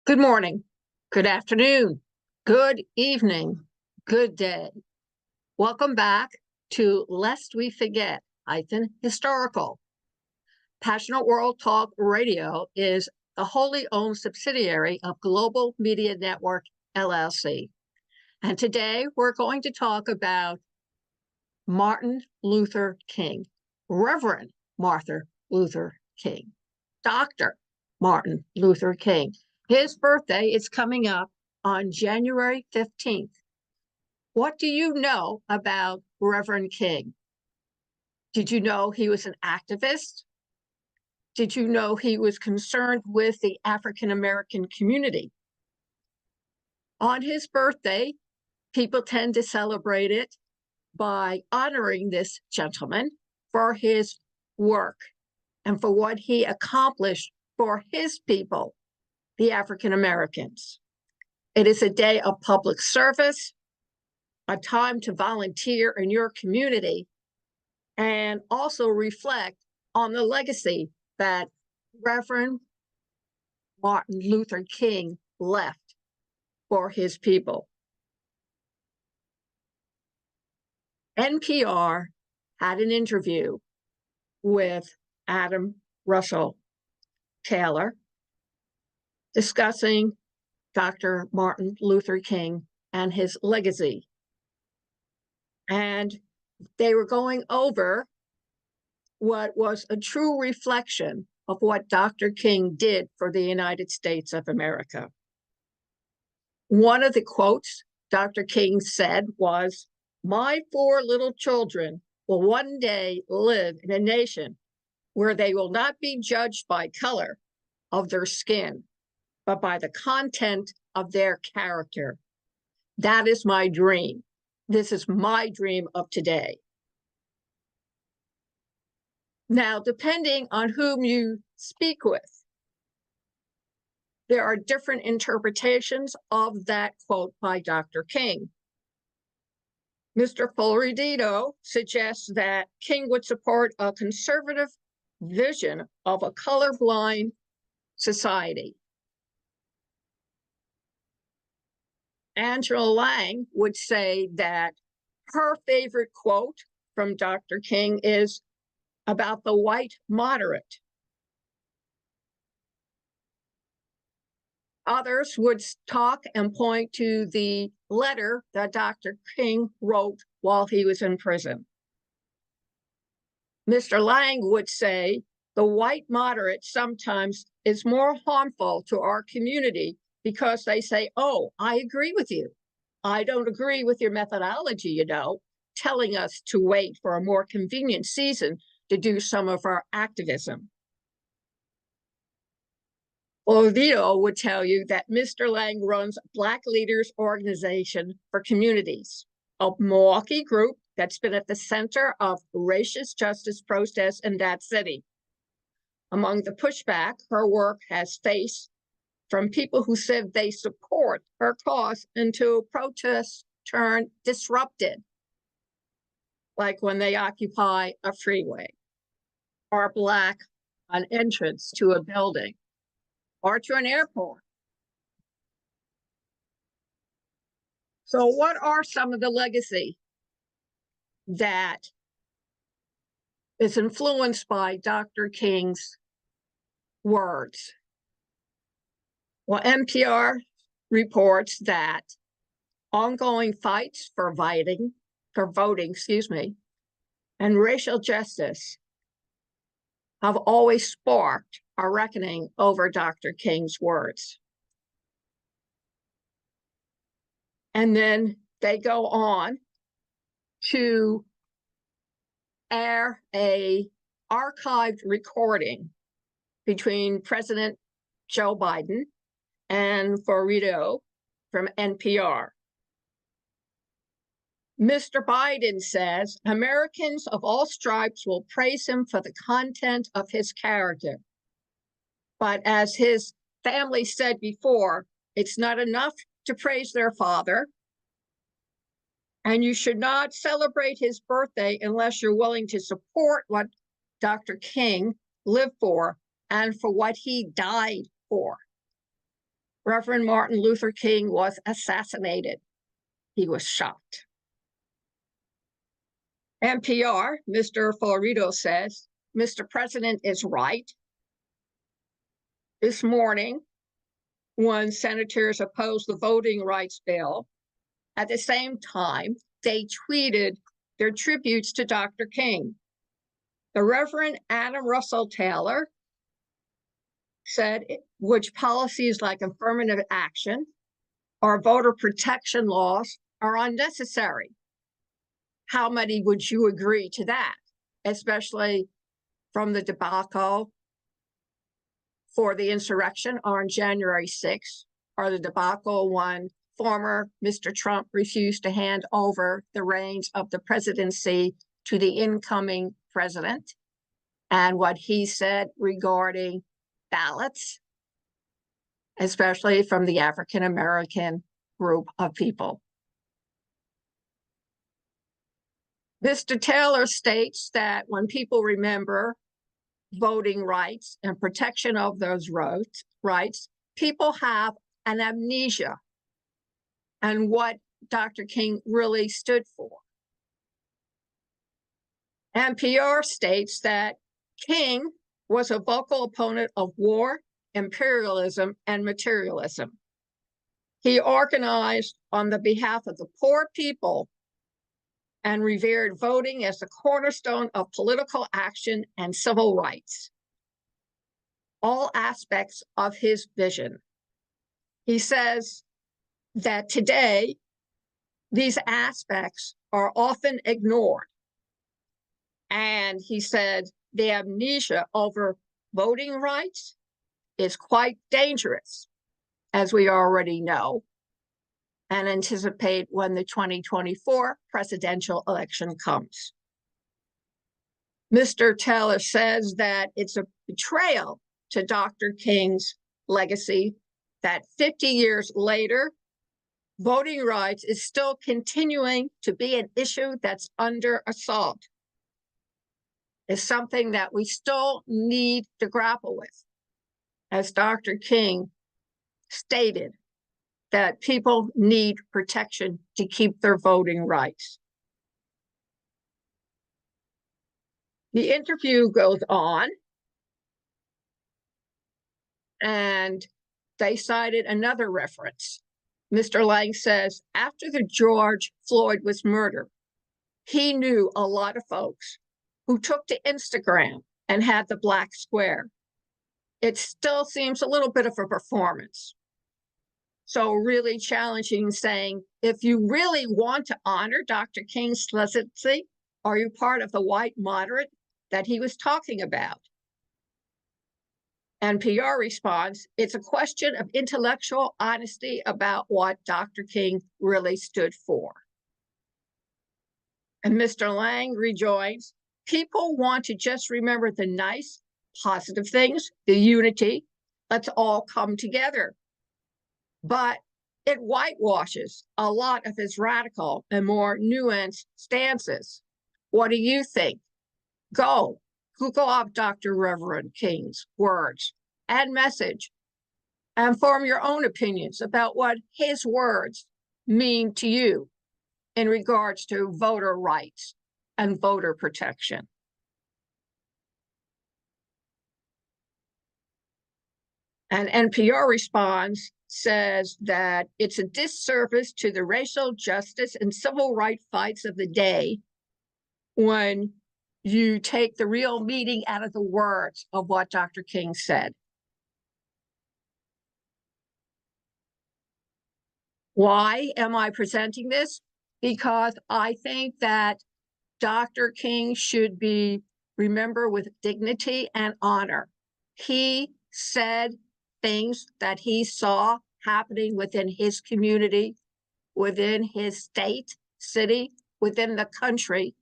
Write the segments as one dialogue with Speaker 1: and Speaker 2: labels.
Speaker 1: Good morning, good afternoon, good evening, good day. Welcome back to Lest We Forget, historical. Passionate World Talk Radio is the wholly owned subsidiary of Global Media Network, LLC. And today we're going to talk about Martin Luther King, Reverend Martin Luther King, Dr. Martin Luther King. His birthday is coming up on January 15th. What do you know about Reverend King? Did you know he was an activist? Did you know he was concerned with the African American community? On his birthday, people tend to celebrate it by honoring this gentleman for his work and for what he accomplished for his people, the African Americans. It is a day of public service, a time to volunteer in your community, and also reflect on the legacy that Reverend Martin Luther King left for his people. NPR had an interview with Adam Russell Taylor discussing Dr. Martin Luther King and his legacy. And they were going over what was a true reflection of what Dr. King did for the United States of America. One of the quotes Dr. King said was, "My 4 little children will one day live in a nation where they will not be judged by color of their skin, but by the content of their character. That is my dream. This is my dream of today." Now, depending on whom you speak with, there are different interpretations of that quote by Dr. King. Mr. Floridito suggests that King would support a conservative vision of a colorblind society. Angela Lang would say that her favorite quote from Dr. King is about the white moderate. Others would talk and point to the letter that Dr. King wrote while he was in prison. Mr. Lang would say the white moderate sometimes is more harmful to our community because they say, "Oh, I agree with you. I don't agree with your methodology, telling us to wait for a more convenient season to do some of our activism." Oviedo would tell you that Mr. Lang runs Black Leaders Organization for Communities, a Milwaukee group that's been at the center of racial justice protests in that city. Among the pushback her work has faced from people who said they support her cause until protests turn disrupted, like when they occupy a freeway, or block an entrance to a building, or to an airport. So what are some of the legacy that is influenced by Dr. King's words? Well, NPR reports that ongoing fights for voting, and racial justice have always sparked a reckoning over Dr. King's words. And then they go on to air a archived recording between President Joe Biden and Florido from NPR. Mr. Biden says Americans of all stripes will praise him for the content of his character. But as his family said before, it's not enough to praise their father. And you should not celebrate his birthday unless you're willing to support what Dr. King lived for and for what he died for. Reverend Martin Luther King was assassinated. He was shot. NPR, Mr. Florido says, Mr. President is right. This morning, when senators opposed the voting rights bill, at the same time, they tweeted their tributes to Dr. King. The Reverend Adam Russell Taylor said which policies like affirmative action or voter protection laws are unnecessary. How many would you agree to that, especially from the debacle for the insurrection on January 6th, or the debacle when former Mr. Trump refused to hand over the reins of the presidency to the incoming president, and what he said regarding ballots, especially from the African-American group of people. Mr. Taylor states that when people remember voting rights and protection of those rights, people have an amnesia and what Dr. King really stood for. NPR states that King was a vocal opponent of war, imperialism, and materialism. He organized on the behalf of the poor people and revered voting as the cornerstone of political action and civil rights, all aspects of his vision. He says that today, these aspects are often ignored. And he said the amnesia over voting rights is quite dangerous, as we already know, and anticipate when the 2024 presidential election comes. Mr. Taylor says that it's a betrayal to Dr. King's legacy that 50 years later, voting rights is still continuing to be an issue that's under assault. It's something that we still need to grapple with. As Dr. King stated, that people need protection to keep their voting rights. The interview goes on, and they cited another reference. Mr. Lang says, after the George Floyd was murdered, he knew a lot of folks who took to Instagram and had the black square. It still seems a little bit of a performance. So really challenging, saying, if you really want to honor Dr. King's legacy, are you part of the white moderate that he was talking about? NPR responds, it's a question of intellectual honesty about what Dr. King really stood for. And Mr. Lang rejoins, people want to just remember the nice, positive things, the unity, let's all come together. But it whitewashes a lot of his radical and more nuanced stances. What do you think? Go, Google up Dr. Reverend King's words and message and form your own opinions about what his words mean to you in regards to voter rights and voter protection. And NPR responds, says that it's a disservice to the racial justice and civil rights fights of the day when you take the real meaning out of the words of what Dr. King said. Why am I presenting this? Because I think that Dr. King should be remembered with dignity and honor. He said things that he saw happening within his community, within his state, city, within the country,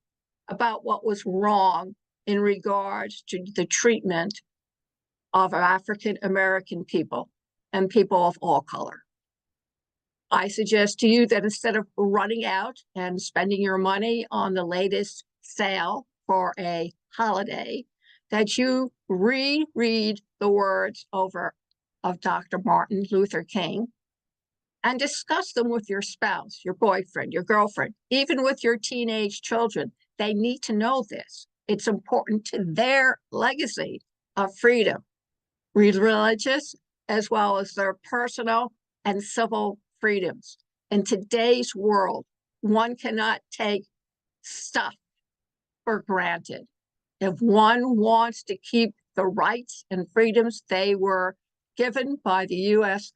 Speaker 1: about what was wrong in regards to the treatment of African American people and people of all color. I suggest to you that instead of running out and spending your money on the latest sale for a holiday, that you reread the words over of Dr. Martin Luther King, and discuss them with your spouse, your boyfriend, your girlfriend, even with your teenage children. They need to know this. It's important to their legacy of freedom, religious as well as their personal and civil freedoms. In today's world, one cannot take stuff for granted. If one wants to keep the rights and freedoms they were given by the U.S.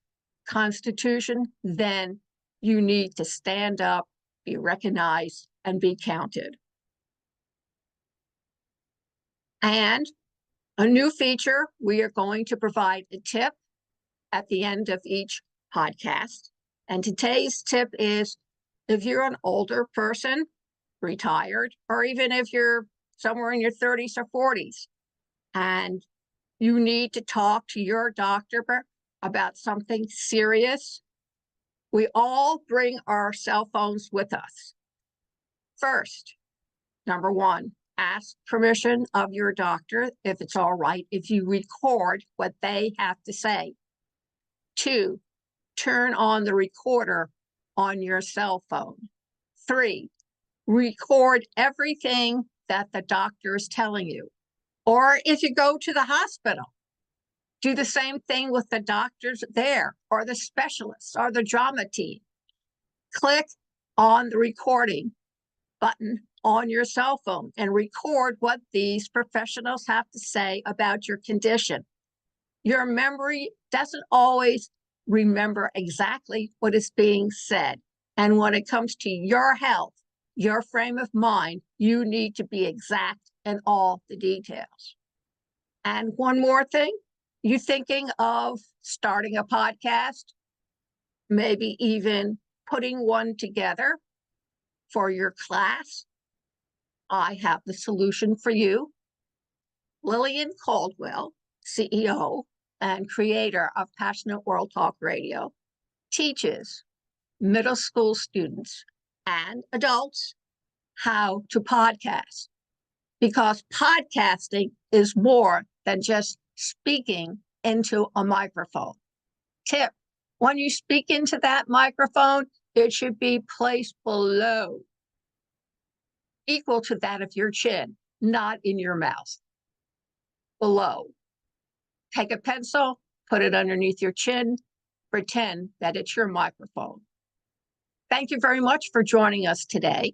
Speaker 1: Constitution, then you need to stand up, be recognized, and be counted. And a new feature, we are going to provide a tip at the end of each podcast. And today's tip is, if you're an older person, retired, or even if you're somewhere in your 30s or 40s, and you need to talk to your doctor about something serious, we all bring our cell phones with us. First, number one, ask permission of your doctor if it's all right if you record what they have to say. 2, turn on the recorder on your cell phone. 3, record everything that the doctor is telling you. Or if you go to the hospital, do the same thing with the doctors there, or the specialists, or the drama team. Click on the recording button on your cell phone and record what these professionals have to say about your condition. Your memory doesn't always remember exactly what is being said. And when it comes to your health, your frame of mind, you need to be exact in all the details. And one more thing, you thinking of starting a podcast, maybe even putting one together for your class? I have the solution for you. Lillian Cauldwell, CEO and creator of Passionate World Talk Radio, teaches middle school students and adults how to podcast, because podcasting is more than just speaking into a microphone. Tip, when you speak into that microphone, it should be placed below, equal to that of your chin, not in your mouth, below. Take a pencil, put it underneath your chin, pretend that it's your microphone. Thank you very much for joining us today.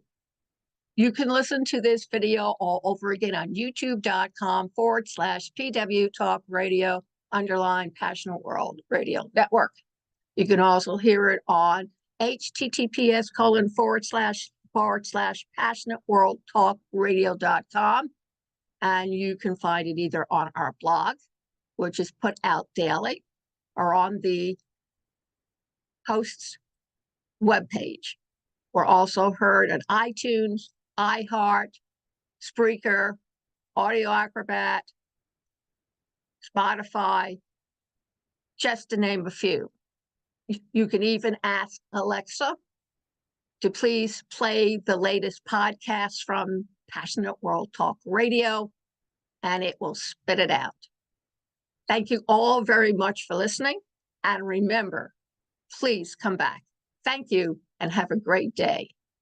Speaker 1: You can listen to this video all over again on youtube.com/PW Talk Radio _Passionate World Radio Network. You can also hear it on https://passionateworldtalkradio.com. And you can find it either on our blog, which is put out daily, or on the host's webpage. We're also heard on iTunes, iHeart, Spreaker, Audio Acrobat, Spotify, just to name a few. You can even ask Alexa to please play the latest podcast from Passionate World Talk Radio, and it will spit it out. Thank you all very much for listening. And remember, please come back. Thank you and have a great day.